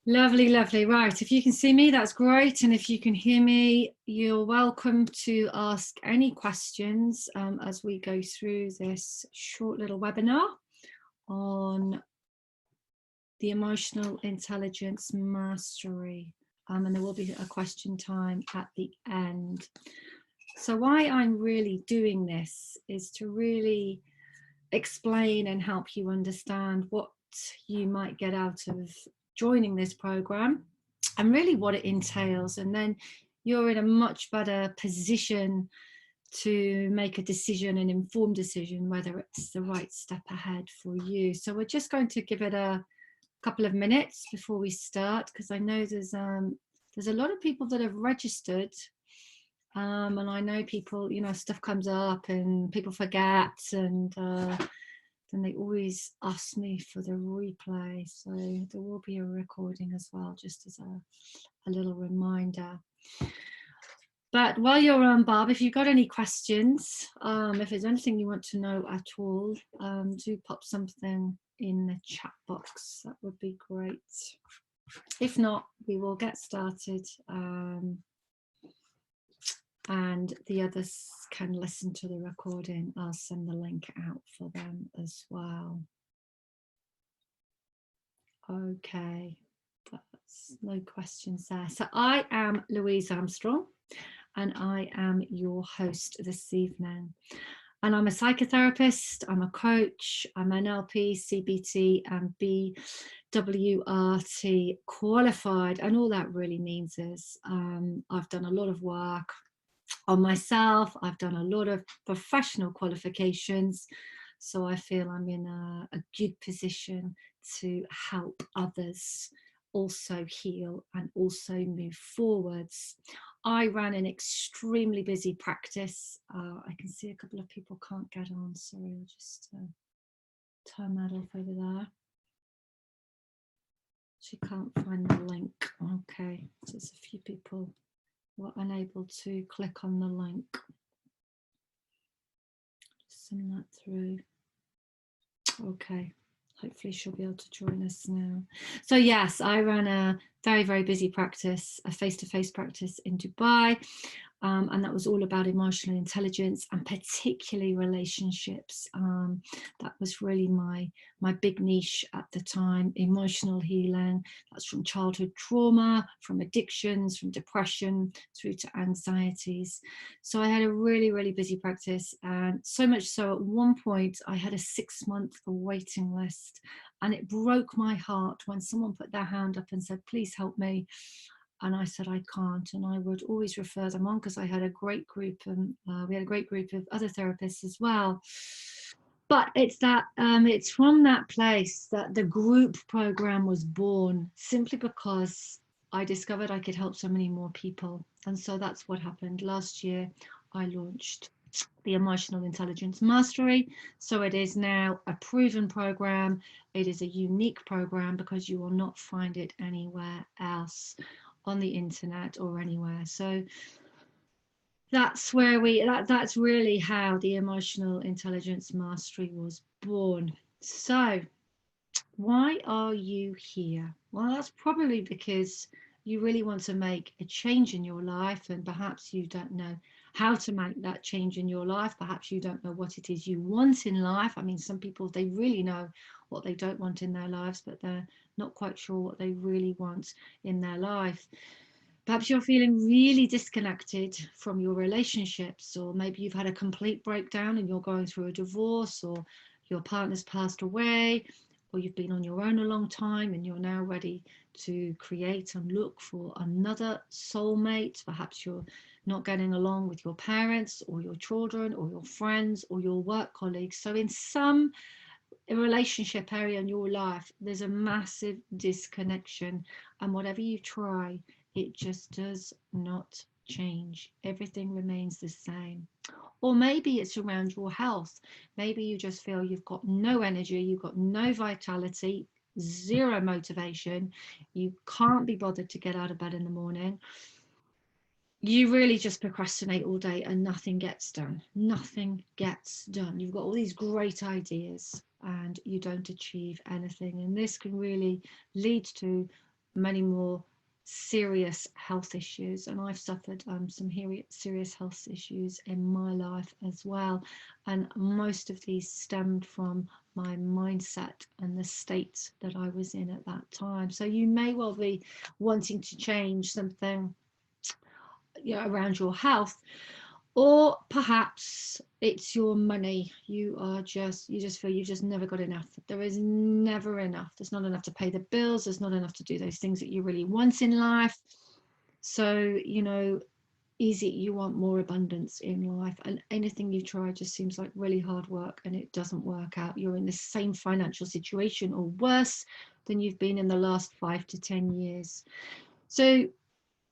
Lovely, lovely. Right, if you can see me, that's great. And if you can hear me, you're welcome to ask any questions as we go through this short little webinar on the emotional intelligence mastery. And there will be a question time at the end. So why I'm really doing this is to really explain and help you understand what you might get out of joining this program and really what it entails, and then you're in a much better position to make a decision, an informed decision, whether it's the right step ahead for you. So we're just going to give it a couple of minutes before we start, because I know there's a lot of people that have registered, and I know people, stuff comes up and people forget, and then they always ask me for the replay. So there will be a recording as well, just as a little reminder. But while you're on, Barb, if you've got any questions, if there's anything you want to know at all, do pop something in the chat box. That would be great. If not, we will get started. And the others can listen to the recording. I'll send the link out for them as well. Okay, that's no questions there. So I am Louise Armstrong, and I am your host this evening. And I'm a psychotherapist, I'm a coach, I'm NLP, CBT and BWRT qualified. And all that really means is I've done a lot of work on myself. I've done a lot of professional qualifications. So I feel I'm in a good position to help others also heal and also move forwards. I ran an extremely busy practice. I can see a couple of people can't get on. Sorry, I'll just turn that off over there. She can't find the link. Okay, so there's a few people were unable to click on the link. Just send that through. Okay, hopefully she'll be able to join us now. So yes, I ran a very, very busy practice, a face-to-face practice in Dubai. And that was all about emotional intelligence and particularly relationships. That was really my big niche at the time, emotional healing. That's from childhood trauma, from addictions, from depression, through to anxieties. So I had a really, really busy practice, and so much so at one point I had a 6-month waiting list, and it broke my heart when someone put their hand up and said, please help me. And I said, I can't. And I would always refer them on, because I had a great group, and we had a great group of other therapists as well. But it's that it's from that place that the group program was born, simply because I discovered I could help so many more people. And so that's what happened. Last year, I launched the Emotional Intelligence Mastery. So it is now a proven program. It is a unique program because you will not find it anywhere else on the internet or anywhere. So that's where that's really how the Emotional Intelligence Mastery was born. So why are you here? Well, that's probably because you really want to make a change in your life, and perhaps you don't know how to make that change in your life. Perhaps you don't know what it is you want in life. I mean, some people, they really know what they don't want in their lives, but they're not quite sure what they really want in their life. Perhaps you're feeling really disconnected from your relationships, or maybe you've had a complete breakdown and you're going through a divorce, or your partner's passed away, or you've been on your own a long time and you're now ready to create and look for another soulmate. Perhaps you're not getting along with your parents or your children or your friends or your work colleagues. So in some relationship area in your life, there's a massive disconnection, and whatever you try, it just does not change. Everything remains the same. Or maybe it's around your health. Maybe you just feel you've got no energy, you've got no vitality, zero motivation, you can't be bothered to get out of bed in the morning. You really just procrastinate all day and nothing gets done. Nothing gets done. You've got all these great ideas and you don't achieve anything. And this can really lead to many more serious health issues, and I've suffered some serious health issues in my life as well, and most of these stemmed from my mindset and the state that I was in at that time. So you may well be wanting to change something, you know, around your health, or perhaps it's your money. You just feel you've just never got enough. There is never enough. There's not enough to pay the bills. There's not enough to do those things that you really want in life. So, you know, you want more abundance in life, and anything you try just seems like really hard work and it doesn't work out. You're in the same financial situation or worse than you've been in the last 5 to 10 years. So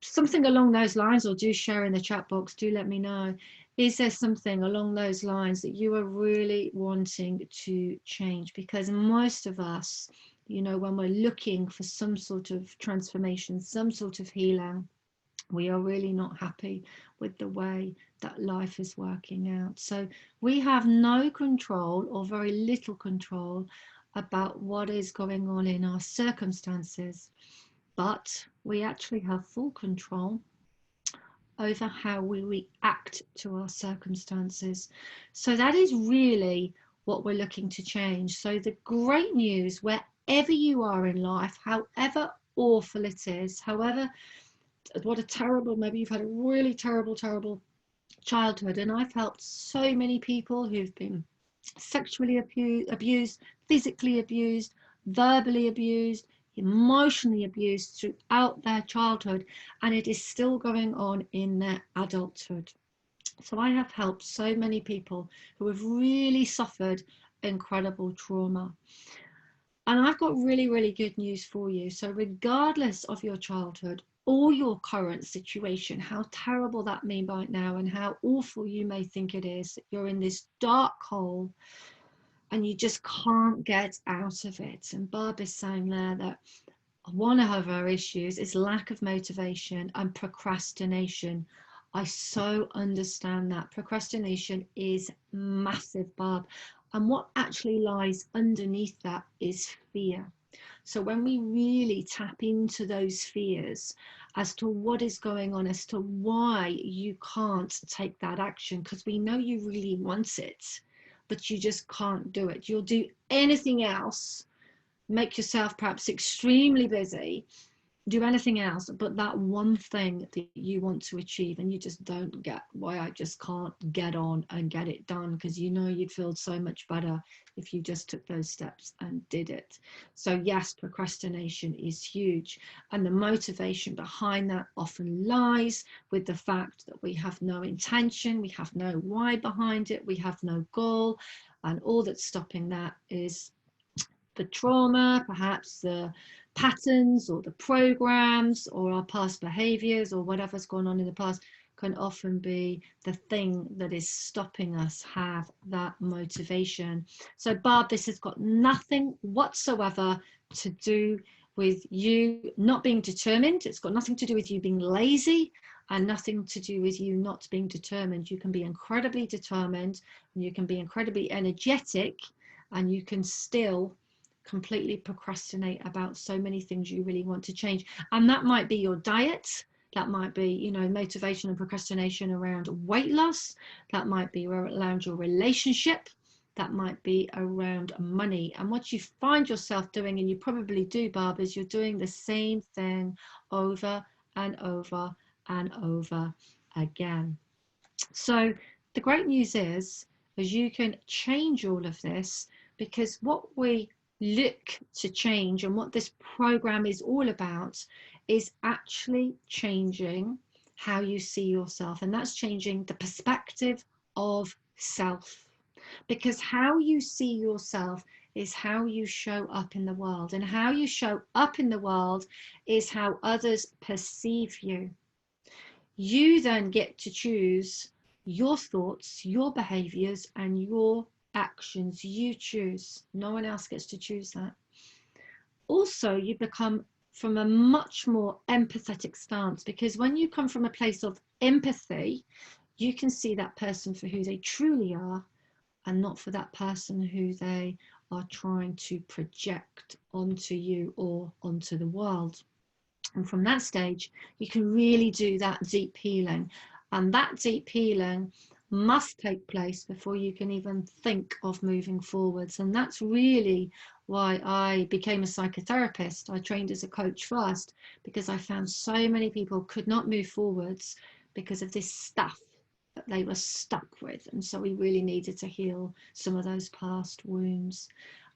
something along those lines, or do share in the chat box, do let me know. Is there something along those lines that you are really wanting to change? Because most of us, you know, when we're looking for some sort of transformation, some sort of healing, we are really not happy with the way that life is working out. So we have no control, or very little control, about what is going on in our circumstances, but we actually have full control over how we react to our circumstances. So that is really what we're looking to change. So the great news, wherever you are in life, however awful it is, however, what a terrible, maybe you've had a really terrible childhood, and I've helped so many people who've been sexually abused, physically abused, verbally abused, emotionally abused throughout their childhood, and it is still going on in their adulthood. So I have helped so many people who have really suffered incredible trauma. And I've got really, really good news for you. So regardless of your childhood or your current situation, how terrible that may be right now, and how awful you may think it is, that you're in this dark hole and you just can't get out of it. And Barb is saying there that one of her issues is lack of motivation and procrastination. I so understand that. Procrastination is massive, Barb. And what actually lies underneath that is fear. So when we really tap into those fears as to what is going on, as to why you can't take that action, because we know you really want it, but you just can't do it. You'll do anything else, make yourself perhaps extremely busy, do anything else but that one thing that you want to achieve, and you just don't get why I just can't get on and get it done, because you know you'd feel so much better if you just took those steps and did it. So yes, procrastination is huge, and the motivation behind that often lies with the fact that we have no intention, we have no why behind it, we have no goal, and all that's stopping that is the trauma, perhaps the patterns or the programs or our past behaviors or whatever's gone on in the past can often be the thing that is stopping us have that motivation. So Barb, this has got nothing whatsoever to do with you not being determined. It's got nothing to do with you being lazy, and nothing to do with you not being determined. You can be incredibly determined, and you can be incredibly energetic, and you can still completely procrastinate about so many things you really want to change. And that might be your diet, that might be, you know, motivation and procrastination around weight loss, that might be around your relationship, that might be around money. And what you find yourself doing, and you probably do, Barb, is you're doing the same thing over and over and over again. So the great news is you can change all of this, because what we look to change and what this program is all about is actually changing how you see yourself, and that's changing the perspective of self, because how you see yourself is how you show up in the world, and how you show up in the world is how others perceive you. You then get to choose your thoughts, your behaviors, and your actions. You choose. No one else gets to choose that. Also, you become from a much more empathetic stance, because when you come from a place of empathy, you can see that person for who they truly are, and not for that person who they are trying to project onto you or onto the world. And from that stage, you can really do that deep healing. And that deep healing must take place before you can even think of moving forwards. And that's really why I became a psychotherapist. I trained as a coach first because I found so many people could not move forwards because of this stuff that they were stuck with. And so we really needed to heal some of those past wounds.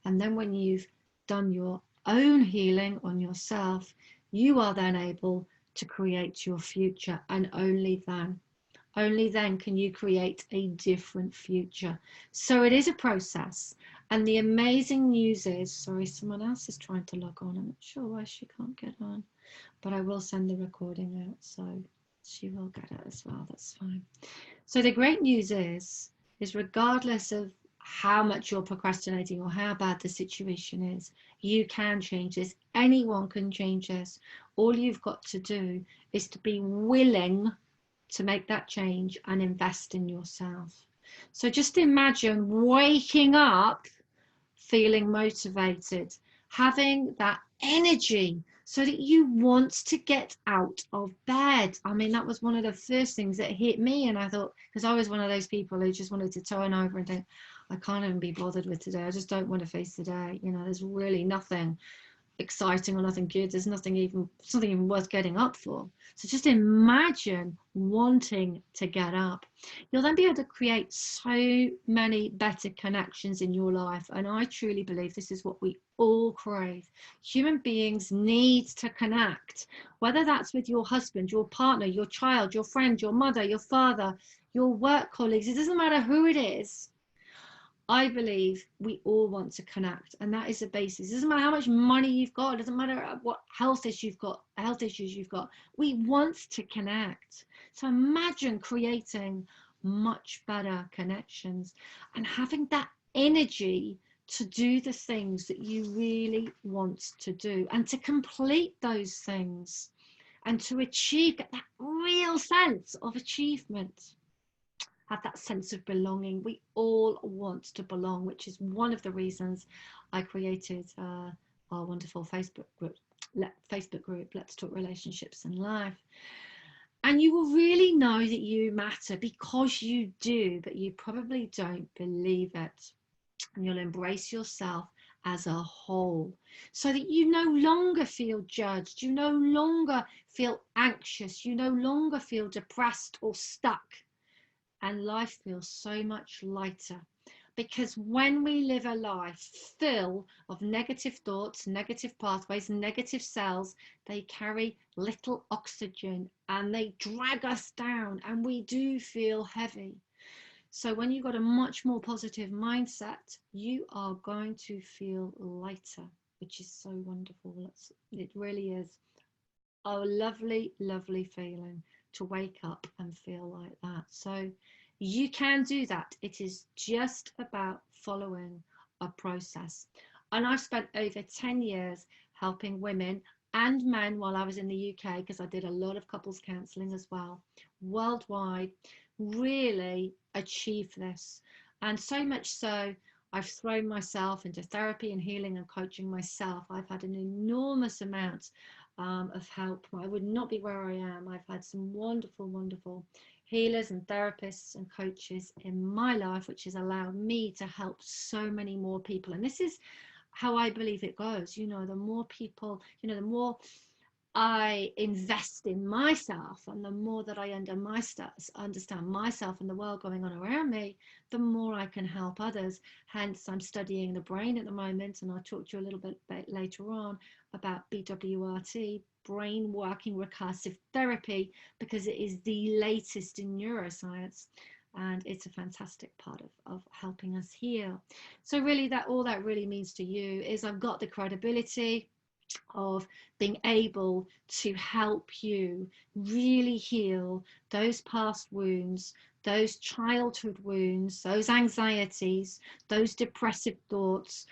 And then when you've done your own healing on yourself, you are then able to create your future, and only then can you create a different future. So it is a process. And the amazing news is, sorry, someone else is trying to log on. I'm not sure why she can't get on, but I will send the recording out, so she will get it as well. That's fine. So the great news is regardless of how much you're procrastinating or how bad the situation is, you can change this. Anyone can change this. All you've got to do is to be willing to make that change and invest in yourself. So just imagine waking up feeling motivated, having that energy so that you want to get out of bed. I mean, that was one of the first things that hit me. And I thought, because I was one of those people who just wanted to turn over and think, I can't even be bothered with today. I just don't want to face the day. You know, there's really nothing exciting or nothing good. There's nothing even worth getting up for. So just imagine wanting to get up. You'll then be able to create so many better connections in your life. And I truly believe this is what we all crave. Human beings need to connect, whether that's with your husband, your partner, your child, your friend, your mother, your father, your work colleagues. It doesn't matter who it is. I believe we all want to connect, and that is the basis. It doesn't matter how much money you've got. It doesn't matter what health issues you've got. We want to connect. So imagine creating much better connections and having that energy to do the things that you really want to do and to complete those things and to achieve that real sense of achievement. Have that sense of belonging. We all want to belong, which is one of the reasons I created our wonderful Facebook group, Let's Talk Relationships and Life. And you will really know that you matter because you do, but you probably don't believe it. And you'll embrace yourself as a whole so that you no longer feel judged, you no longer feel anxious, you no longer feel depressed or stuck. And life feels so much lighter, because when we live a life full of negative thoughts, negative pathways, negative cells, they carry little oxygen and they drag us down, and we do feel heavy. So when you've got a much more positive mindset, you are going to feel lighter, which is so wonderful. It really is a lovely, lovely feeling to wake up and feel like that. So you can do that. It is just about following a process. And I've spent over 10 years helping women and men while I was in the UK, because I did a lot of couples counselling as well, worldwide, really achieve this. And so much so, I've thrown myself into therapy and healing and coaching myself. I've had an enormous amount of help. I would not be where I am. I've had some wonderful, wonderful healers and therapists and coaches in my life, which has allowed me to help so many more people. And this is how I believe it goes. You know, the more people, you know, the more I invest in myself, and the more that I understand myself and the world going on around me, the more I can help others. Hence, I'm studying the brain at the moment, and I'll talk to you a little bit later on about BWRT, brain working recursive therapy, because it is the latest in neuroscience. And it's a fantastic part of helping us heal. So really, all that really means to you is I've got the credibility of being able to help you really heal those past wounds, those childhood wounds, those anxieties, those depressive thoughts,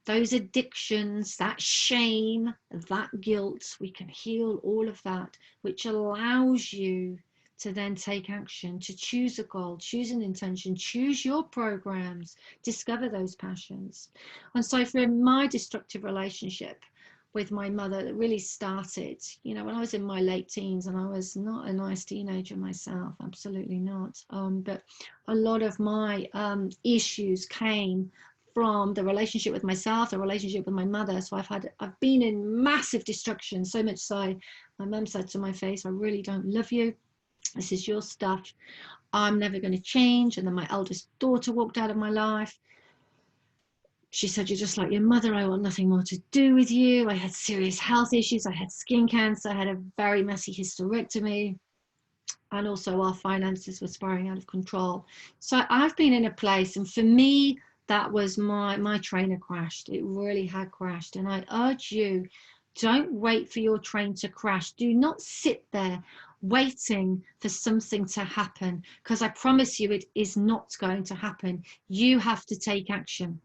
those addictions, that shame, that guilt. We can heal all of that, which allows you to then take action, to choose a goal, choose an intention, choose your programs, discover those passions. And so for my destructive relationship, with my mother that really started, you know, when I was in my late teens, and I was not a nice teenager myself, absolutely not. But a lot of my issues came from the relationship with myself, the relationship with my mother. So I've been in massive destruction, so much so my mum said to my face, I really don't love you. This is your stuff. I'm never going to change. And then my eldest daughter walked out of my life. She said, you're just like your mother. I want nothing more to do with you. I had serious health issues. I had skin cancer. I had a very messy hysterectomy. And also our finances were spiraling out of control. So I've been in a place, and for me, that was my trainer crashed. It really had crashed. And I urge you, don't wait for your train to crash. Do not sit there waiting for something to happen, because I promise you it is not going to happen. You have to take action.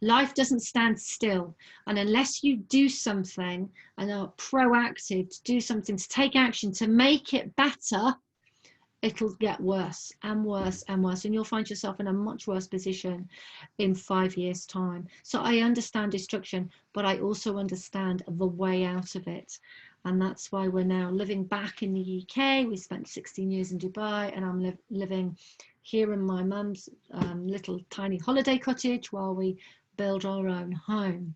Life doesn't stand still, and unless you do something and are proactive to do something, to take action, to make it better, it'll get worse and worse and worse, and you'll find yourself in a much worse position in 5 years' time. So I understand destruction, but I also understand the way out of it. And that's why we're now living back in the UK. We spent 16 years in Dubai, and I'm living here in my mum's little tiny holiday cottage while we build our own home.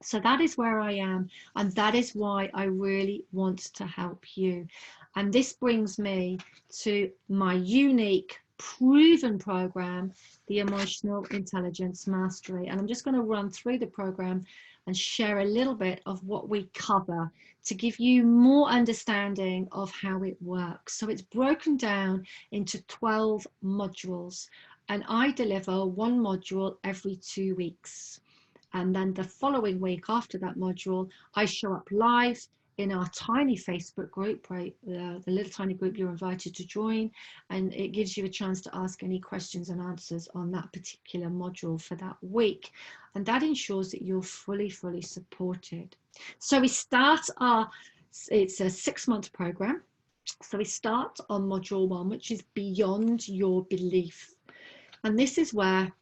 So that is where I am, and that is why I really want to help you. And this brings me to my unique, proven program, the Emotional Intelligence Mastery. And I'm just going to run through the program and share a little bit of what we cover to give you more understanding of how it works. So it's broken down into 12 modules, and I deliver one module every 2 weeks. And then the following week after that module, I show up live in our tiny Facebook group, right? The little tiny group you're invited to join, and it gives you a chance to ask any questions and answers on that particular module for that week. And that ensures that you're fully supported. So we start it's a 6-month program. So we start on module 1, which is beyond your belief. And this is where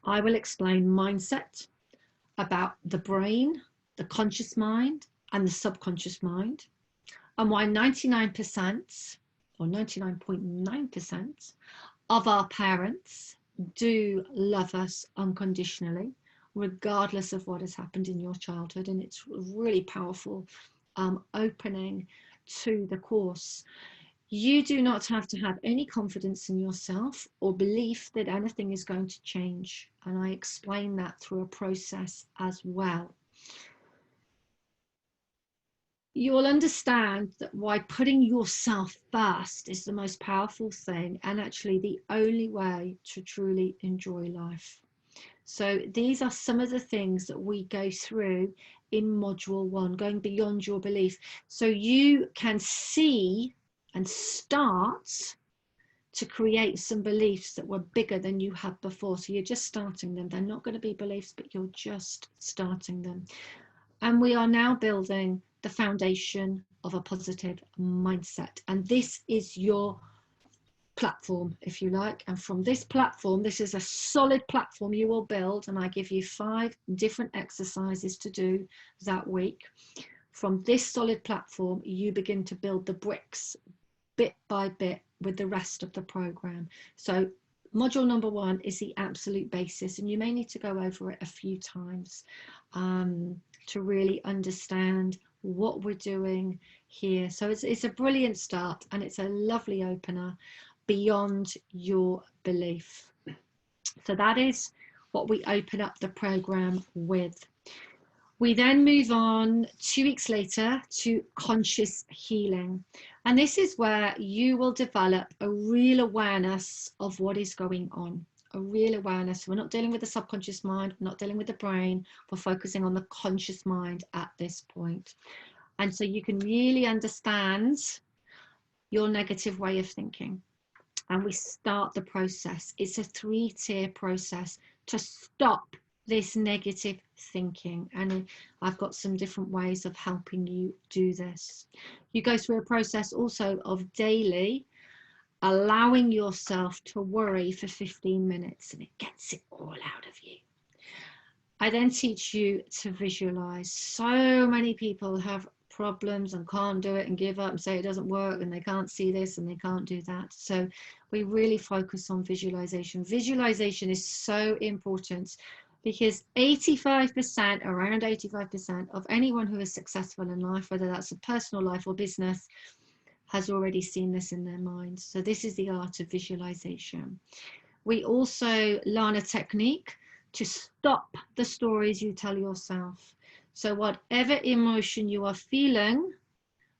I will explain mindset, about the brain, the conscious mind, and the subconscious mind, and why 99% or 99.9% of our parents do love us unconditionally, regardless of what has happened in your childhood. And it's really powerful opening to the course. You do not have to have any confidence in yourself or belief that anything is going to change. And I explain that through a process as well. You'll understand that why putting yourself first is the most powerful thing, and actually the only way to truly enjoy life. So these are some of the things that we go through in module 1, going beyond your belief. So you can see and start to create some beliefs that were bigger than you had before. So you're just starting them. They're not going to be beliefs, but you're just starting them. And we are now building the foundation of a positive mindset. And this is your platform, if you like. And from this platform, this is a solid platform you will build. And I give you 5 different exercises to do that week. From this solid platform, you begin to build the bricks bit by bit with the rest of the program. So module number 1 is the absolute basis, and you may need to go over it a few times to really understand what we're doing here. So it's a brilliant start, and it's a lovely opener beyond your belief. So that is what we open up the program with. We then move on 2 weeks later to conscious healing. And this is where you will develop a real awareness of what is going on, a real awareness. We're not dealing with the subconscious mind, we're not dealing with the brain, we're focusing on the conscious mind at this point. And so you can really understand your negative way of thinking. And we start the process. It's a 3-tier process to stop this negative thinking, and I've got some different ways of helping you do this. You go through a process also of daily allowing yourself to worry for 15 minutes, and it gets it all out of you. I then teach you to visualize. So many people have problems and can't do it and give up and say it doesn't work and they can't see this and they can't do that. So we really focus on visualization. Visualization is so important because 85%, around 85% of anyone who is successful in life, whether that's a personal life or business, has already seen this in their mind. So this is the art of visualization. We also learn a technique to stop the stories you tell yourself. So whatever emotion you are feeling,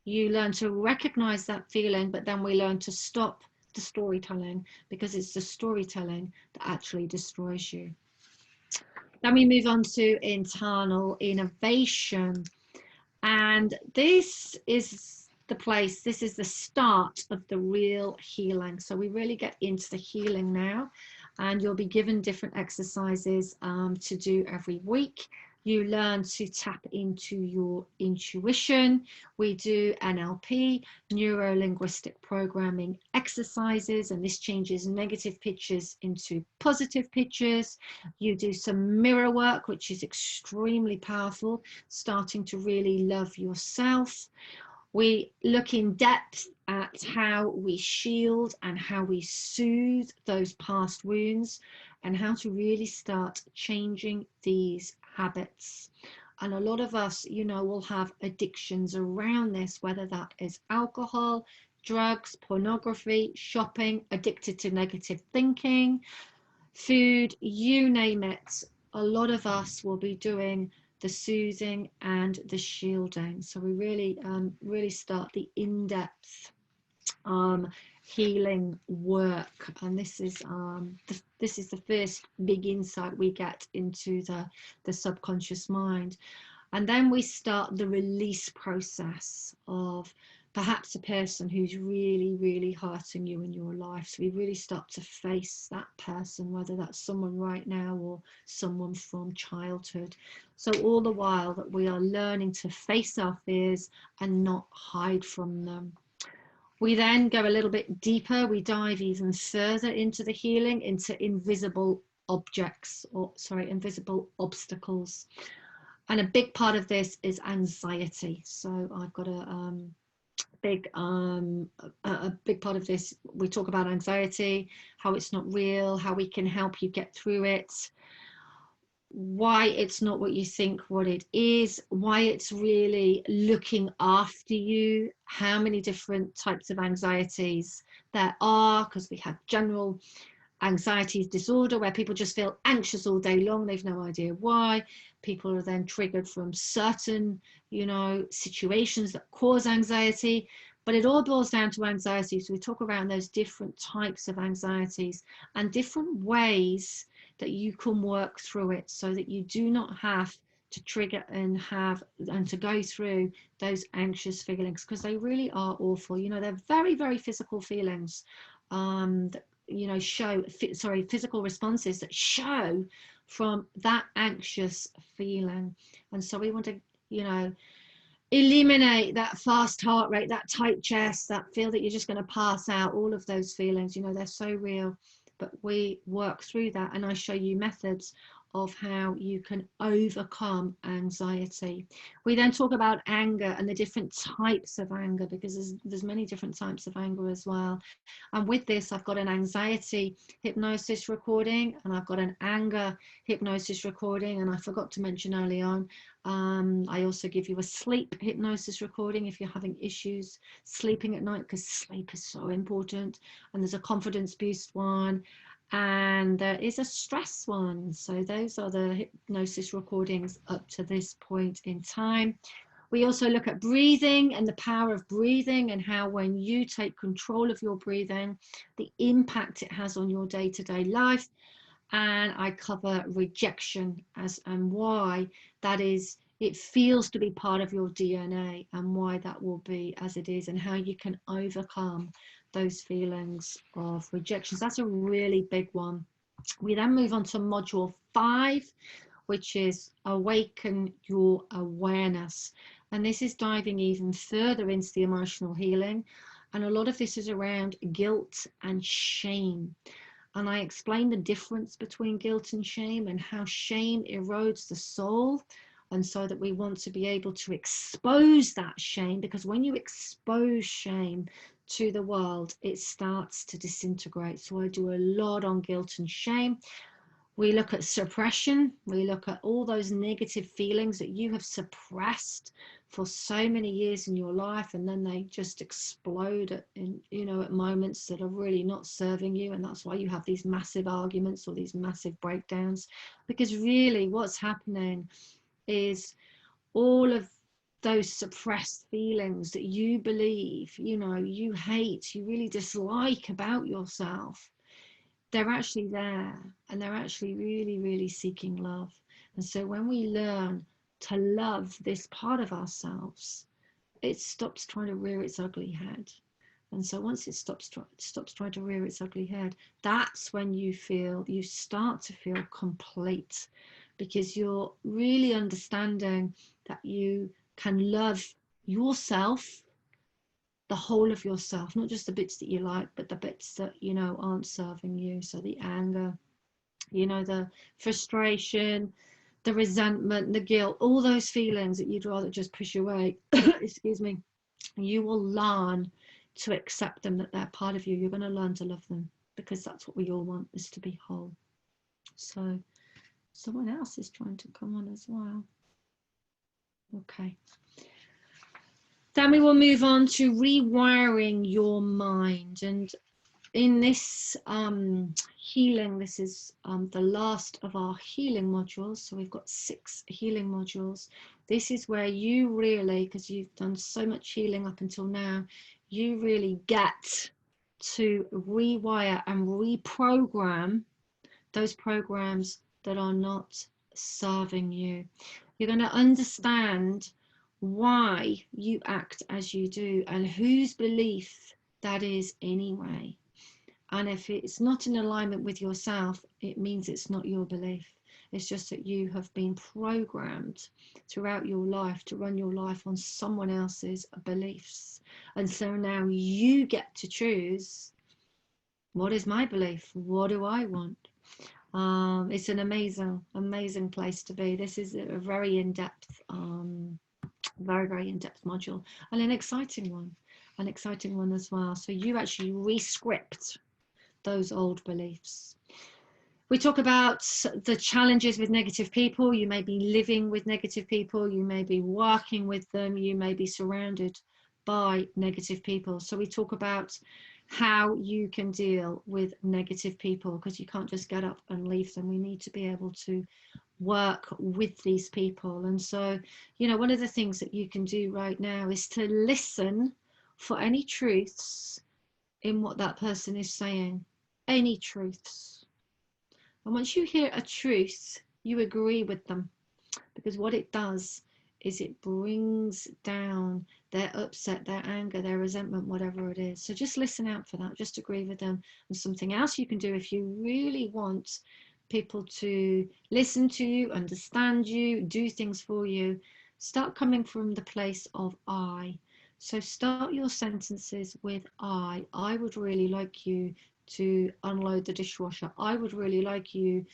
you learn to recognize that feeling, but then we learn to stop the storytelling, because it's the storytelling that actually destroys you. Then we move on to internal innovation. And this is the place, this is the start of the real healing. So we really get into the healing now, and you'll be given different exercises to do every week. You learn to tap into your intuition. We do NLP, neuro-linguistic programming exercises, and this changes negative pictures into positive pictures. You do some mirror work, which is extremely powerful, starting to really love yourself. We look in depth at how we shield and how we soothe those past wounds, and how to really start changing these habits. And a lot of us, you know, will have addictions around this, whether that is alcohol, drugs, pornography, shopping, addicted to negative thinking, food, you name it. A lot of us will be doing the soothing and the shielding. So we really start the in-depth healing work, and this is the first big insight we get into the subconscious mind. And then we start the release process of perhaps a person who's really, really hurting you in your life. So we really start to face that person, whether that's someone right now or someone from childhood. So all the while that we are learning to face our fears and not hide from them. We then go a little bit deeper. We dive even further into the healing, into invisible objects, or sorry, invisible obstacles. And a big part of this is anxiety. So I've got a big part of this. We talk about anxiety, how it's not real, how we can help you get through it, why it's not what you think what it is, why it's really looking after you, how many different types of anxieties there are, because we have general anxiety disorder where people just feel anxious all day long, they've no idea why. People are then triggered from certain, you know, situations that cause anxiety, but it all boils down to anxiety. So we talk around those different types of anxieties and different ways that you can work through it, so that you do not have to trigger and to go through those anxious feelings, because they really are awful. You know, they're very, very physical feelings that, you know, physical responses that show from that anxious feeling. And so we want to, you know, eliminate that fast heart rate, that tight chest, that feel that you're just going to pass out, all of those feelings. You know, they're so real, but we work through that, and I show you methods of how you can overcome anxiety. We then talk about anger and the different types of anger, because there's many different types of anger as well. And with this, I've got an anxiety hypnosis recording, and I've got an anger hypnosis recording, and I forgot to mention early on, I also give you a sleep hypnosis recording if you're having issues sleeping at night, because sleep is so important. And there's a confidence boost one, and there is a stress one. So those are the hypnosis recordings up to this point in time. We also look at breathing and the power of breathing, and how when you take control of your breathing, the impact it has on your day-to-day life. And I cover rejection and why that is, it feels to be part of your DNA, and why that will be as it is, and how you can overcome those feelings of rejection. So that's a really big one. We then move on to module 5, which is awaken your awareness. And this is diving even further into the emotional healing. And a lot of this is around guilt and shame. And I explain the difference between guilt and shame and how shame erodes the soul. And so that we want to be able to expose that shame, because when you expose shame to the world, it starts to disintegrate. So I do a lot on guilt and shame. We look at suppression. We look at all those negative feelings that you have suppressed for so many years in your life, and then they just explode at moments that are really not serving you. And that's why you have these massive arguments or these massive breakdowns, because really what's happening is all of those suppressed feelings that you believe, you hate, you really dislike about yourself, they're actually there, and they're actually really, really seeking love. And so when we learn to love this part of ourselves, it stops trying to rear its ugly head. And so once it stops trying to rear its ugly head, that's when you start to feel complete, because you're really understanding that you can love yourself, the whole of yourself, not just the bits that you like, but the bits that, aren't serving you. So the anger, the frustration, the resentment, the guilt, all those feelings that you'd rather just push away, excuse me, you will learn to accept them, that they're part of you. You're going to learn to love them, because that's what we all want, is to be whole. So someone else is trying to come on as well. Okay. Then we will move on to rewiring your mind. And in this healing, this is the last of our healing modules. So we've got 6 healing modules. This is where you really, because you've done so much healing up until now, you really get to rewire and reprogram those programs that are not serving you. You're going to understand why you act as you do and whose belief that is anyway. And if it's not in alignment with yourself, it means it's not your belief. It's just that you have been programmed throughout your life to run your life on someone else's beliefs. And so now you get to choose, what is my belief? What do I want? It's an amazing place to be. This is a very in-depth, very, very in-depth module, and an exciting one as well. So you actually re-script those old beliefs. We talk about the challenges with negative people. You may be living with negative people, you may be working with them, you may be surrounded by negative people. So we talk about how you can deal with negative people, because you can't just get up and leave them. We need to be able to work with these people. And so, one of the things that you can do right now is to listen for any truths in what that person is saying, any truths. And once you hear a truth, you agree with them, because what it does is it brings down their upset, their anger, their resentment, whatever it is. So just listen out for that, just agree with them. And something else you can do, if you really want people to listen to you, understand you, do things for you, start coming from the place of I. So start your sentences with I would really like you to unload the dishwasher. I would really like you,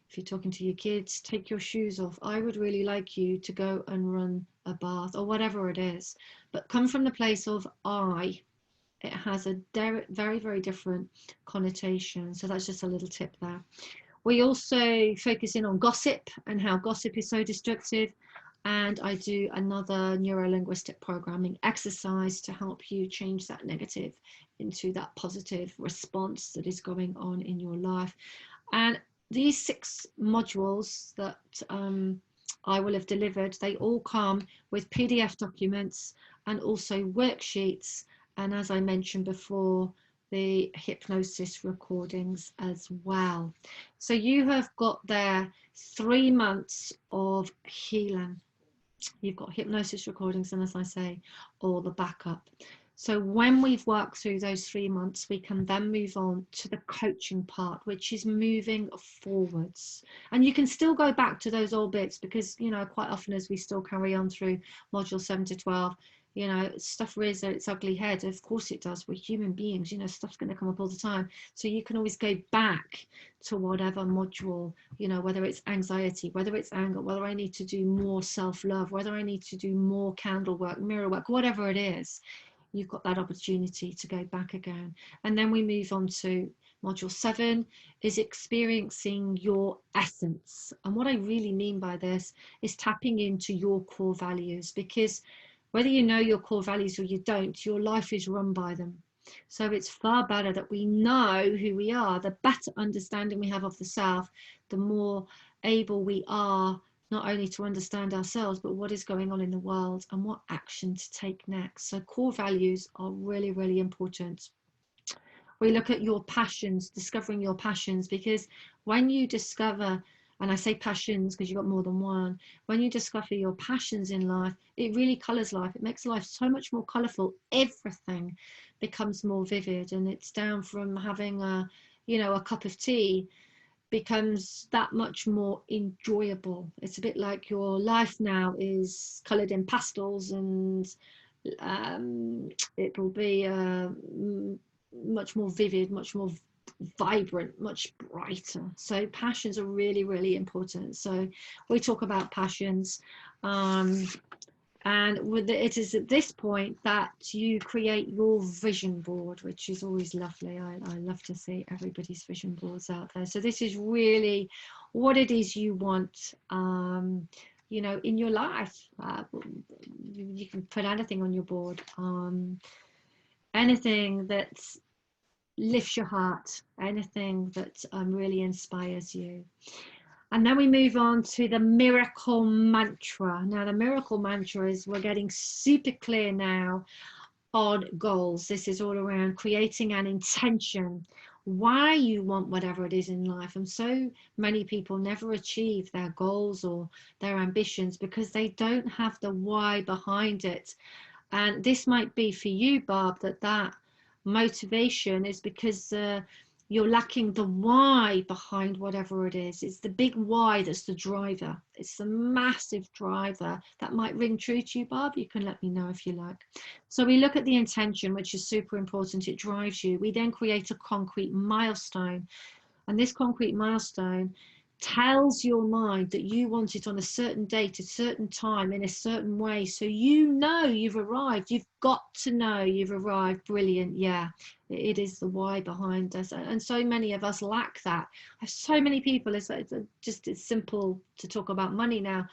if you're talking to your kids, take your shoes off. I would really like you to go and run a bath, or whatever it is. But come from the place of I. It has a very, very different connotation. So that's just a little tip there. We also focus in on gossip and how gossip is so destructive. And I do another neuro-linguistic programming exercise to help you change that negative into that positive response that is going on in your life. And these 6 modules that I will have delivered, they all come with PDF documents and also worksheets. And as I mentioned before, the hypnosis recordings as well. So you have got there 3 months of healing. You've got hypnosis recordings, and as I say, all the backup. So when we've worked through those 3 months, we can then move on to the coaching part, which is moving forwards. And you can still go back to those old bits, because, quite often as we still carry on through module 7 to 12, You know, stuff rears its ugly head. Of course it does. We're human beings, you know, stuff's going to come up all the time. So you can always go back to whatever module, you know, whether it's anxiety, whether it's anger, whether I need to do more self-love, whether I need to do more candle work, mirror work, whatever it is, you've got that opportunity to go back again. And then we move on to module 7, is experiencing your essence. And what I really mean by this is tapping into your core values, because whether you know your core values or you don't, your life is run by them. So it's far better that we know who we are. The better understanding we have of the self, the more able we are not only to understand ourselves, but what is going on in the world and what action to take next. So core values are really, really important. We look at your passions, discovering your passions, because when you discover, and I say passions because you've got more than one, when you discover your passions in life, it really colors life. It makes life so much more colorful. Everything becomes more vivid, and it's down from having a, you know, a cup of tea becomes that much more enjoyable. It's a bit like your life now is colored in pastels, and it will be much more vivid, much more vibrant, much brighter. So passions are really, really important. So we talk about passions, and it is at this point that you create your vision board, which is always lovely. I love to see everybody's vision boards out there. So this is really what it is you want, you know, in your life. You can put anything on your board, anything that lifts your heart, anything that really inspires you. And then we move on to the miracle mantra. Now, the miracle mantra is, we're getting super clear now on goals. This is all around creating an intention, why you want whatever it is in life. And so many people never achieve their goals or their ambitions because they don't have the why behind it. And this might be for you, Barb, that motivation is because you're lacking the why behind whatever it is. It's the big why that's the driver. It's the massive driver. That might ring true to you, Barb. You can let me know if you like. So we look at the intention, which is super important. It drives you. We then create a concrete milestone. And this concrete milestone tells your mind that you want it on a certain date, a certain time, in a certain way. So you know you've arrived. You've got to know you've arrived. Brilliant. Yeah, it is the why behind us. And so many of us lack that. I have so many people, it's simple to talk about money now.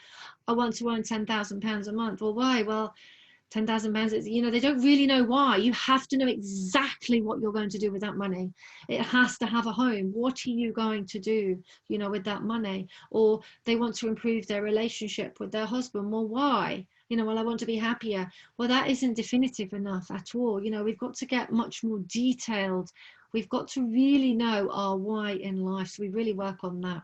I want to earn £10,000 a month. Well, why? Well, £10,000, you know, they don't really know why. You have to know exactly what you're going to do with that money. It has to have a home. What are you going to do, you know, with that money? Or they want to improve their relationship with their husband. Well, why? You know, well, I want to be happier. Well, that isn't definitive enough at all. You know, we've got to get much more detailed. We've got to really know our why in life. So we really work on that.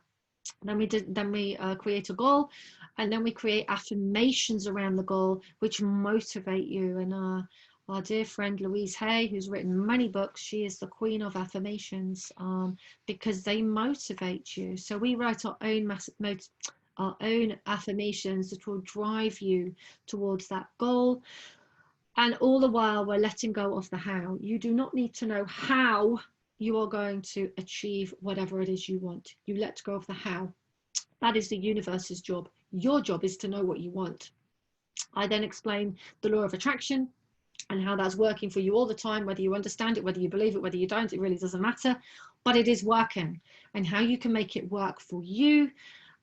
Then we create a goal, and then we create affirmations around the goal which motivate you. And our dear friend Louise Hay, who's written many books, she is the queen of affirmations, because they motivate you. So we write our own affirmations that will drive you towards that goal. And all the while we're letting go of the how. You do not need to know how you are going to achieve whatever it is you want. You let go of the how. That is the universe's job. Your job is to know what you want. I then explain the law of attraction and how that's working for you all the time, whether you understand it, whether you believe it, whether you don't, it really doesn't matter, but it is working, and how you can make it work for you.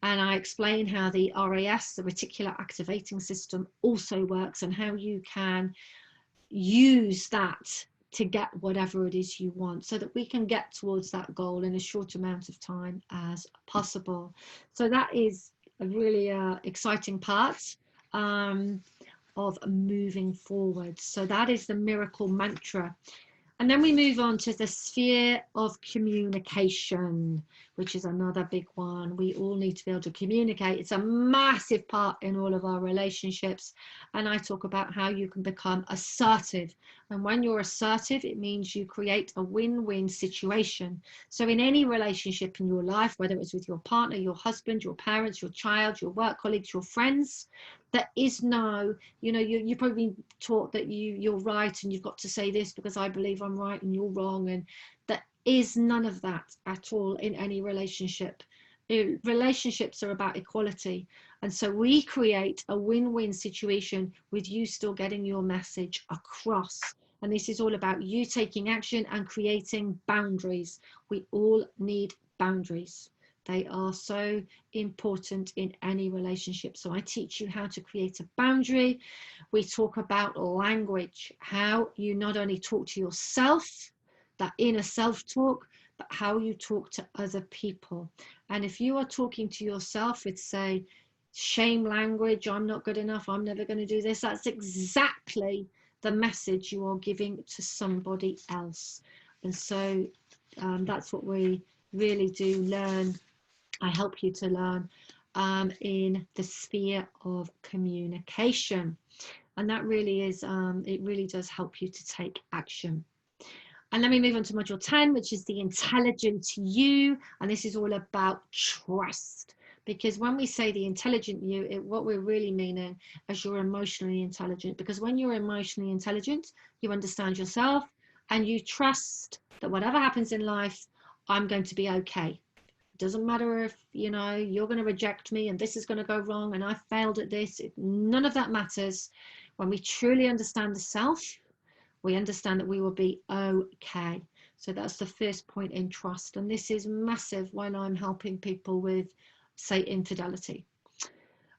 And I explain how the RAS, the reticular activating system, also works, and how you can use that to get whatever it is you want, so that we can get towards that goal in a short amount of time as possible. So that is a really exciting part of moving forward. So that is the miracle mantra. And then we move on to the sphere of communication, which is another big one. We all need to be able to communicate. It's a massive part in all of our relationships. And I talk about how you can become assertive. And when you're assertive, it means you create a win-win situation. So in any relationship in your life, whether it's with your partner, your husband, your parents, your child, your work colleagues, your friends, There is no, you know, you've probably been taught that you're right and you've got to say this because I believe I'm right and you're wrong. And there is none of that at all in any relationship. Relationships are about equality. And so we create a win-win situation with you still getting your message across. And this is all about you taking action and creating boundaries. We all need boundaries. They are so important in any relationship. So I teach you how to create a boundary. We talk about language, how you not only talk to yourself, that inner self-talk, but how you talk to other people. And if you are talking to yourself with, say, shame language, I'm not good enough, I'm never going to do this, that's exactly the message you are giving to somebody else. And so that's what we really do learn. I help you to learn in the sphere of communication. And that really is, it really does help you to take action. And then we move on to module 10, which is the intelligent you. And this is all about trust. Because when we say the intelligent you, what we're really meaning is you're emotionally intelligent. Because when you're emotionally intelligent, you understand yourself and you trust that whatever happens in life, I'm going to be okay. It doesn't matter if, you know, you're going to reject me and this is going to go wrong and I failed at this. None of that matters. When we truly understand the self, we understand that we will be okay. So that's the first point in trust. And this is massive when I'm helping people with, say, infidelity.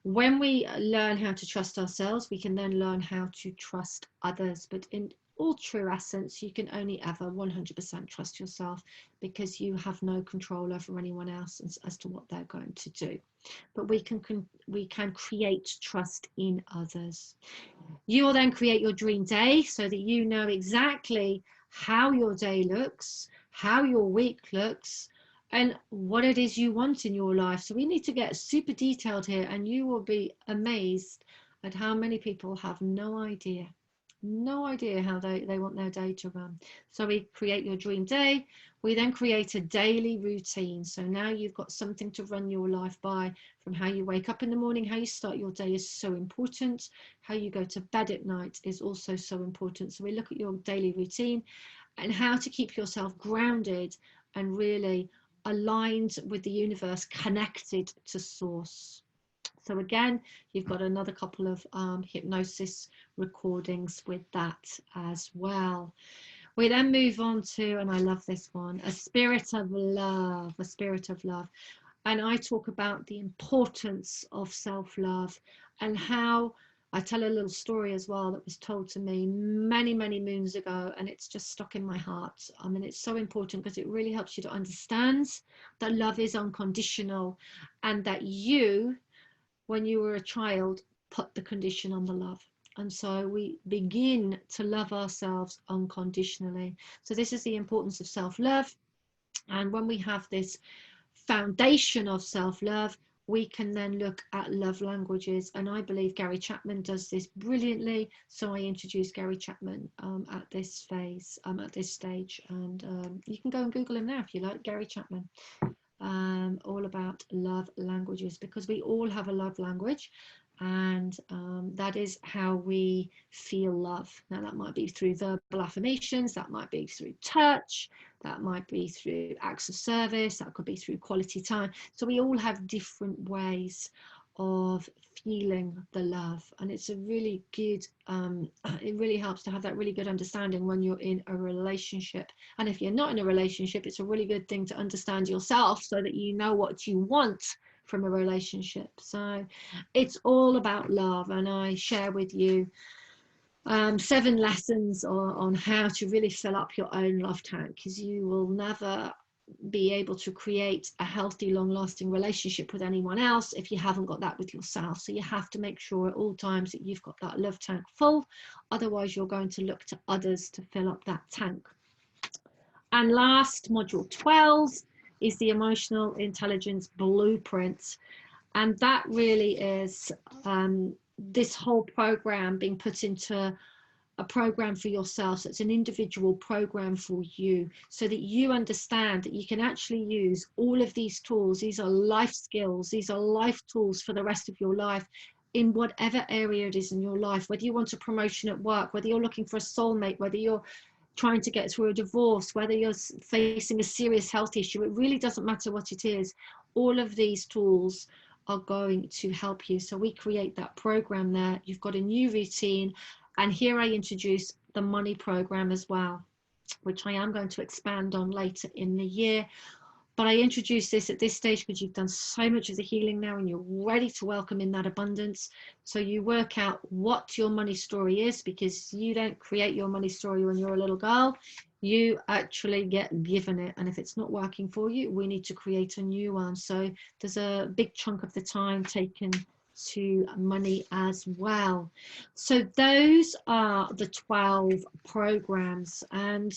When we learn how to trust ourselves, we can then learn how to trust others. But in all true essence, you can only ever 100% trust yourself, because you have no control over anyone else as to what they're going to do. But we can create trust in others. You will then create your dream day so that you know exactly how your day looks, how your week looks, and what it is you want in your life. So we need to get super detailed here, and you will be amazed at how many people have no idea how they want their day to run. So we create your dream day. We then create a daily routine. So now you've got something to run your life by. From how you wake up in the morning, how you start your day is so important. How you go to bed at night is also so important. So we look at your daily routine and how to keep yourself grounded and really aligned with the universe, connected to source. So again, you've got another couple of hypnosis recordings with that as well. We then move on to, and I love this one, a spirit of love, a spirit of love. And I talk about the importance of self-love and how I tell a little story as well that was told to me many, many moons ago, and it's just stuck in my heart. I mean, it's so important because it really helps you to understand that love is unconditional, and that you, when you were a child, put the condition on the love. And so we begin to love ourselves unconditionally. So this is the importance of self-love. And when we have this foundation of self-love, we can then look at love languages. And I believe Gary Chapman does this brilliantly. So I introduced Gary Chapman at this phase, at this stage. And you can go and Google him now if you like, Gary Chapman. All about love languages, because we all have a love language, and that is how we feel love. Now that might be through verbal affirmations, that might be through touch, that might be through acts of service, that could be through quality time. So we all have different ways of feeling the love, and it's a really good it really helps to have that really good understanding when you're in a relationship. And if you're not in a relationship, it's a really good thing to understand yourself so that you know what you want from a relationship. So it's all about love, and I share with you 7 lessons on how to really fill up your own love tank, because you will never be able to create a healthy, long-lasting relationship with anyone else if you haven't got that with yourself. So you have to make sure at all times that you've got that love tank full. Otherwise, you're going to look to others to fill up that tank. And last, module 12 is the emotional intelligence blueprint. And that really is this whole program being put into a program for yourself. So it's an individual program for you, so that you understand that you can actually use all of these tools. These are life skills, these are life tools for the rest of your life, in whatever area it is in your life, whether you want a promotion at work, whether you're looking for a soulmate, whether you're trying to get through a divorce, whether you're facing a serious health issue, it really doesn't matter what it is. All of these tools are going to help you. So we create that program there. You've got a new routine. And here I introduce the money program as well, which I am going to expand on later in the year. But I introduce this at this stage because you've done so much of the healing now and you're ready to welcome in that abundance. So you work out what your money story is, because you don't create your money story when you're a little girl. You actually get given it. And if it's not working for you, we need to create a new one. So there's a big chunk of the time taken to money as well. So those are the 12 programs and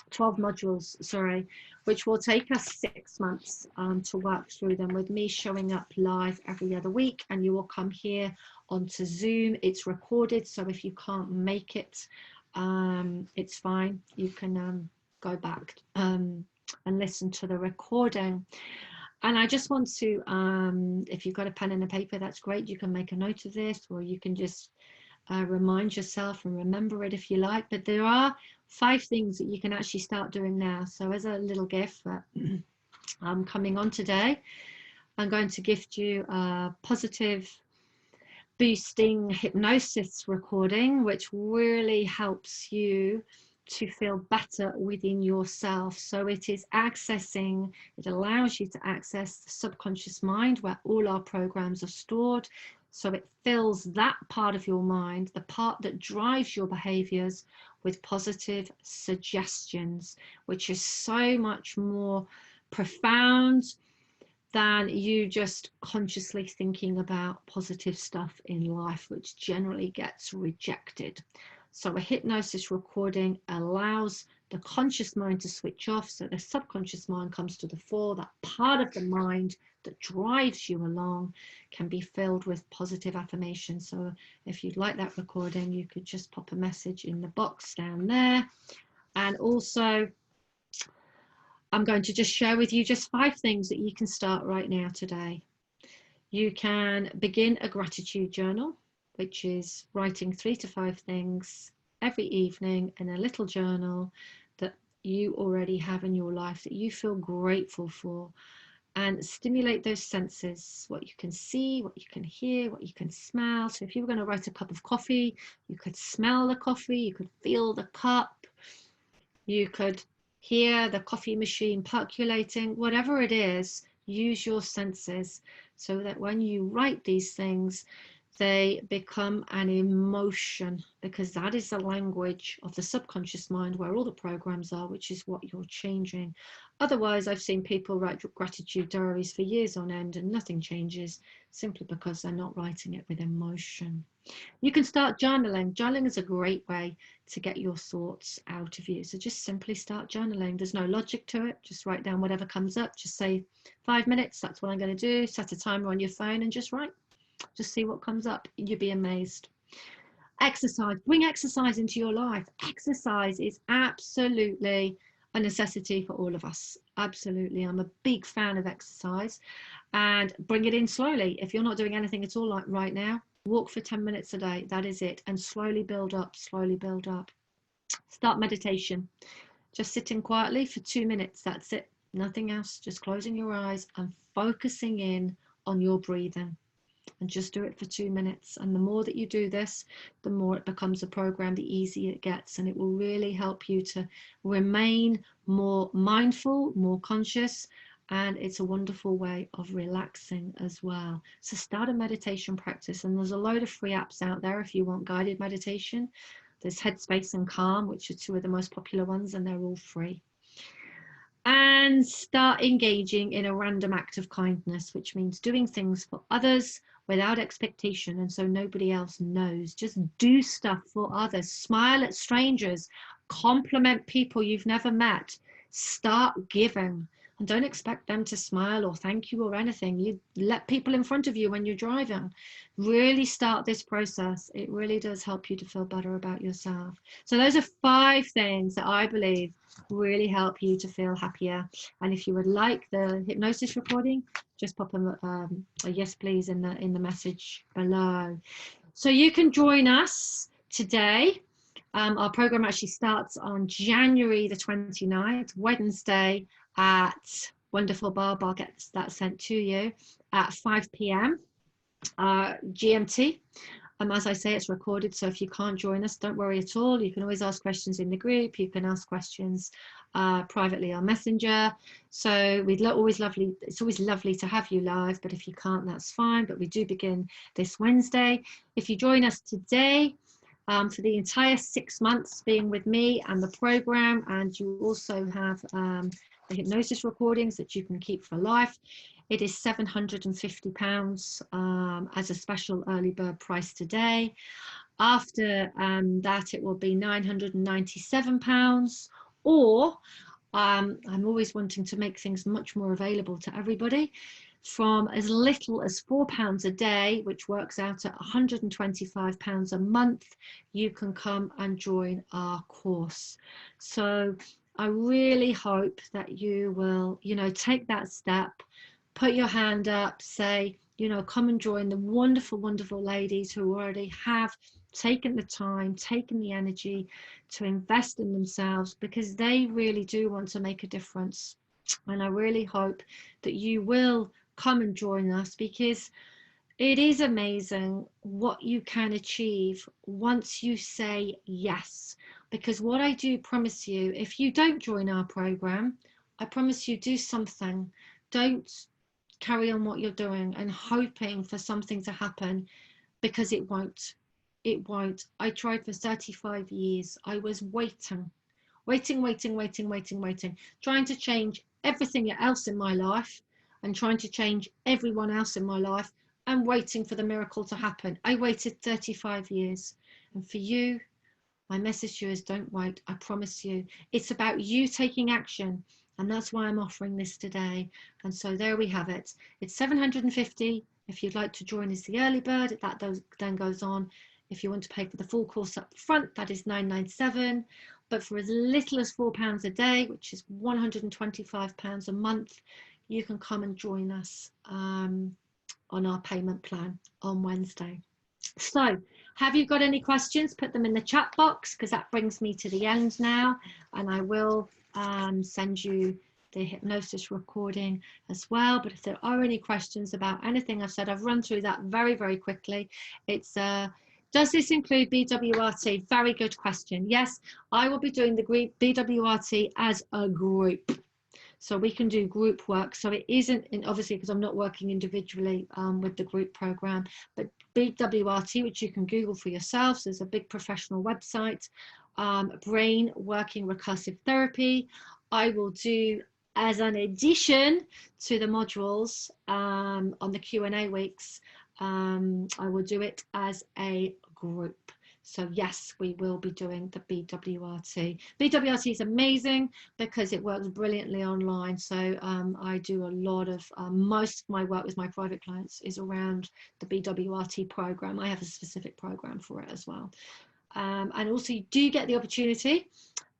12 modules, sorry, which will take us 6 months to work through them, with me showing up live every other week. And you will come here onto Zoom. It's recorded, so if you can't make it, it's fine. You can go back and listen to the recording. And I just want to, if you've got a pen and a paper, that's great. You can make a note of this, or you can just remind yourself and remember it if you like. But there are 5 things that you can actually start doing now. So as a little gift that I'm coming on today, I'm going to gift you a positive boosting hypnosis recording, which really helps you to feel better within yourself. So it is accessing, it allows you to access the subconscious mind where all our programs are stored. So it fills that part of your mind, the part that drives your behaviors, with positive suggestions, which is so much more profound than you just consciously thinking about positive stuff in life, which generally gets rejected. So a hypnosis recording allows the conscious mind to switch off, so the subconscious mind comes to the fore. That part of the mind that drives you along can be filled with positive affirmations. So if you'd like that recording, you could just pop a message in the box down there. And also, I'm going to just share with you just 5 things that you can start right now today. You can begin a gratitude journal, which is writing 3 to 5 things every evening in a little journal that you already have in your life that you feel grateful for, and stimulate those senses, what you can see, what you can hear, what you can smell. So if you were going to write a cup of coffee, you could smell the coffee, you could feel the cup, you could hear the coffee machine percolating. Whatever it is, use your senses so that when you write these things, they become an emotion, because that is the language of the subconscious mind where all the programs are, which is what you're changing. Otherwise, I've seen people write gratitude diaries for years on end and nothing changes, simply because they're not writing it with emotion. You can start journaling. Journaling is a great way to get your thoughts out of you. So just simply start journaling. There's no logic to it. Just write down whatever comes up. Just say 5 minutes, that's what I'm going to do. Set a timer on your phone and just write. Just see what comes up. You'll be amazed. Exercise. Bring exercise into your life. Exercise is absolutely a necessity for all of us. Absolutely. I'm a big fan of exercise, and bring it in slowly. If you're not doing anything at all like right now, walk for 10 minutes a day. That is it. And slowly build up, slowly build up. Start meditation. Just sitting quietly for 2 minutes. That's it. Nothing else. Just closing your eyes and focusing in on your breathing. And just do it for 2 minutes. And the more that you do this, the more it becomes a program, the easier it gets. And it will really help you to remain more mindful, more conscious. And it's a wonderful way of relaxing as well. So start a meditation practice. And there's a load of free apps out there if you want guided meditation. There's Headspace and Calm, which are 2 of the most popular ones, and they're all free. And start engaging in a random act of kindness, which means doing things for others without expectation, and so nobody else knows. Just do stuff for others. Smile at strangers. Compliment people you've never met. Start giving. And don't expect them to smile or thank you or anything. You let people in front of you when you're driving. Really start this process. It really does help you to feel better about yourself. So those are 5 things that I believe really help you to feel happier. And if you would like the hypnosis recording, just pop a yes please in the message below. So you can join us today. Our program actually starts on January the 29th, Wednesday, at Wonderful Barb. I'll get that sent to you at 5 p.m. GMT. As I say, it's recorded, so if you can't join us, don't worry at all. You can always ask questions in the group. You can ask questions privately on Messenger. So it's always lovely to have you live, but if you can't, that's fine. But we do begin this Wednesday. If you join us today, for the entire 6 months being with me and the program, and you also have the hypnosis recordings that you can keep for life, it is £750 as a special early bird price today. After that, it will be £997, or I'm always wanting to make things much more available to everybody. From as little as £4 a day, which works out at £125 a month, you can come and join our course. So I really hope that you will, take that step, put your hand up, say, come and join the wonderful, wonderful ladies who already have taken the time, taken the energy to invest in themselves, because they really do want to make a difference. And I really hope that you will come and join us, because it is amazing what you can achieve once you say yes. Because what I do promise you, if you don't join our program, I promise you, do something. Don't carry on what you're doing and hoping for something to happen, because it won't. It won't. I tried for 35 years. I was waiting, trying to change everything else in my life and trying to change everyone else in my life, and waiting for the miracle to happen. I waited 35 years. And for you, my message to you is, don't wait. I promise you, it's about you taking action. And that's why I'm offering this today. And so there we have it. It's $750 if you'd like to join as the early bird. That then goes on. If you want to pay for the full course up front, that is $997. But for as little as £4 a day, which is £125 a month, you can come and join us on our payment plan on Wednesday. So have you got any questions? Put them in the chat box, because that brings me to the end now, and I will send you the hypnosis recording as well. But if there are any questions about anything I've said, I've run through that very, very quickly. It's does this include BWRT? Very good question. Yes, I will be doing the group BWRT as a group. So we can do group work. So it isn't, obviously, because I'm not working individually with the group program, but BWRT, which you can Google for yourselves, there's a big professional website, brain working recursive therapy. I will do as an addition to the modules on the Q&A weeks. I will do it as a group. So yes, we will be doing the BWRT. BWRT is amazing because it works brilliantly online. So I do a lot of, most of my work with my private clients is around the BWRT program. I have a specific program for it as well. And also you do get the opportunity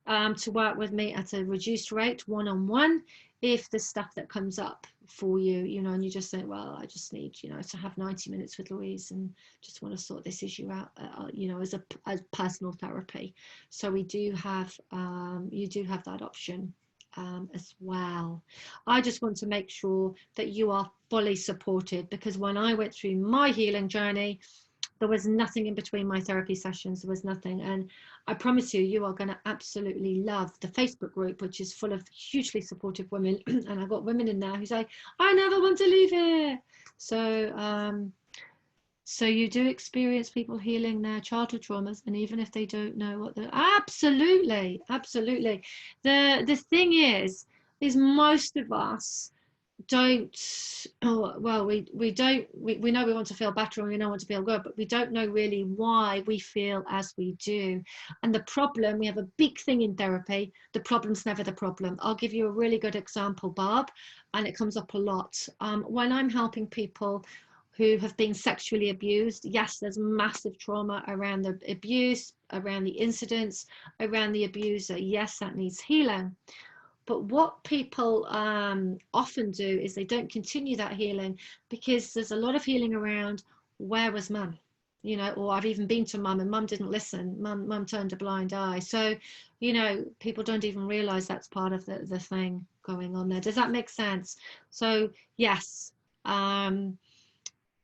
to work with me at a reduced rate, one-on-one, if there's stuff that comes up for you, and you just think, well, I just need, to have 90 minutes with Louise and just want to sort this issue out, as personal therapy. So we do have, you do have that option as well. I just want to make sure that you are fully supported, because when I went through my healing journey, there was nothing in between my therapy sessions. There was nothing. And I promise you, you are going to absolutely love the Facebook group, which is full of hugely supportive women. And I've got women in there who say, I never want to leave here. So, so you do experience people healing their childhood traumas. And even if they don't know what they're, absolutely, absolutely. The thing is most of us don't, oh, well, we don't, we know we want to feel better and we know want to feel good, but we don't know really why we feel as we do. And the problem, we have a big thing in therapy, the problem's never the problem. I'll give you a really good example, Barb, and it comes up a lot. When I'm helping people who have been sexually abused, yes, there's massive trauma around the abuse, around the incidents, around the abuser. Yes, that needs healing. But what people often do is they don't continue that healing because there's a lot of healing around, where was mum? You know, or I've even been to mum and mum didn't listen. Mum turned a blind eye. So, you know, people don't even realize that's part of the thing going on there. Does that make sense? So, yes,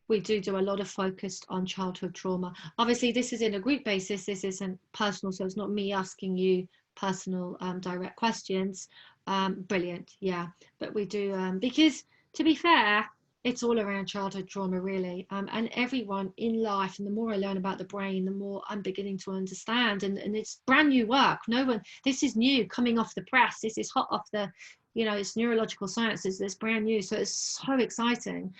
we do a lot of focus on childhood trauma. Obviously, this is in a group basis. This isn't personal, so it's not me asking you personal direct questions. Brilliant, yeah. But we do, because to be fair, it's all around childhood trauma, really. And everyone in life, and the more I learn about the brain, the more I'm beginning to understand. And it's brand new work. No one, this is new, coming off the press. This is hot off the, you know, it's neurological sciences. It's brand new. So it's so exciting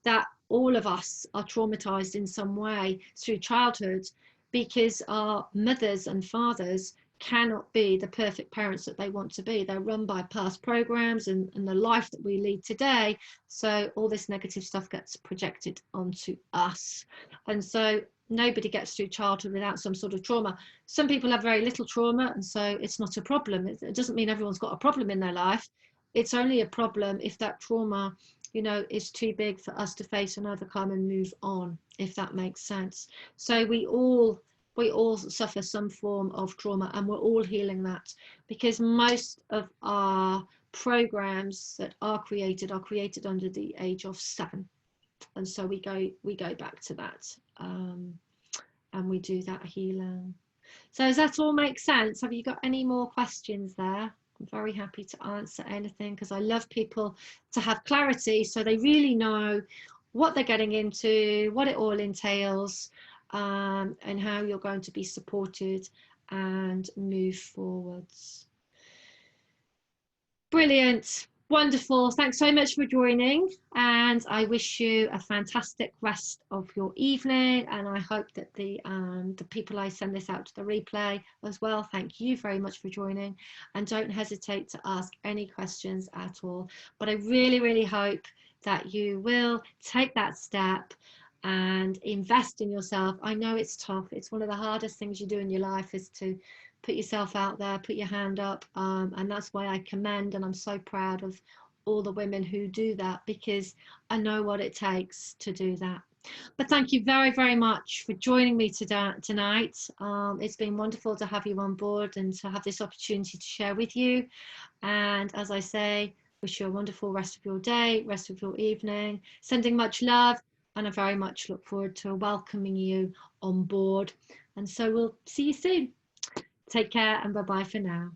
that all of us are traumatized in some way through childhood because our mothers and fathers cannot be the perfect parents that they want to be. They're run by past programs and the life that we lead today. So all this negative stuff gets projected onto us. And so nobody gets through childhood without some sort of trauma. Some people have very little trauma, and so it's not a problem. It doesn't mean everyone's got a problem in their life. It's only a problem if that trauma, you know, is too big for us to face and overcome and move on, if that makes sense. So we all suffer some form of trauma, and we're all healing that, because most of our programs that are created under the age of 7, and so we go back to that, and we do that healing. So does that all make sense? Have you got any more questions there? I'm very happy to answer anything, because I love people to have clarity so they really know what they're getting into, what it all entails, and how you're going to be supported and move forwards. Brilliant. Wonderful. Thanks so much for joining, and I wish you a fantastic rest of your evening, and I hope that the people I send this out to the replay as well, thank you very much for joining, and don't hesitate to ask any questions at all. But I really hope that you will take that step and invest in yourself. I know it's tough. It's one of the hardest things you do in your life, is to put yourself out there, put your hand up, and that's why I commend, and I'm so proud of all the women who do that, because I know what it takes to do that. But thank you very much for joining me tonight. It's been wonderful to have you on board and to have this opportunity to share with you. And as I say, wish you a wonderful rest of your day, rest of your evening, sending much love, and I very much look forward to welcoming you on board. And so we'll see you soon. Take care, and bye-bye for now.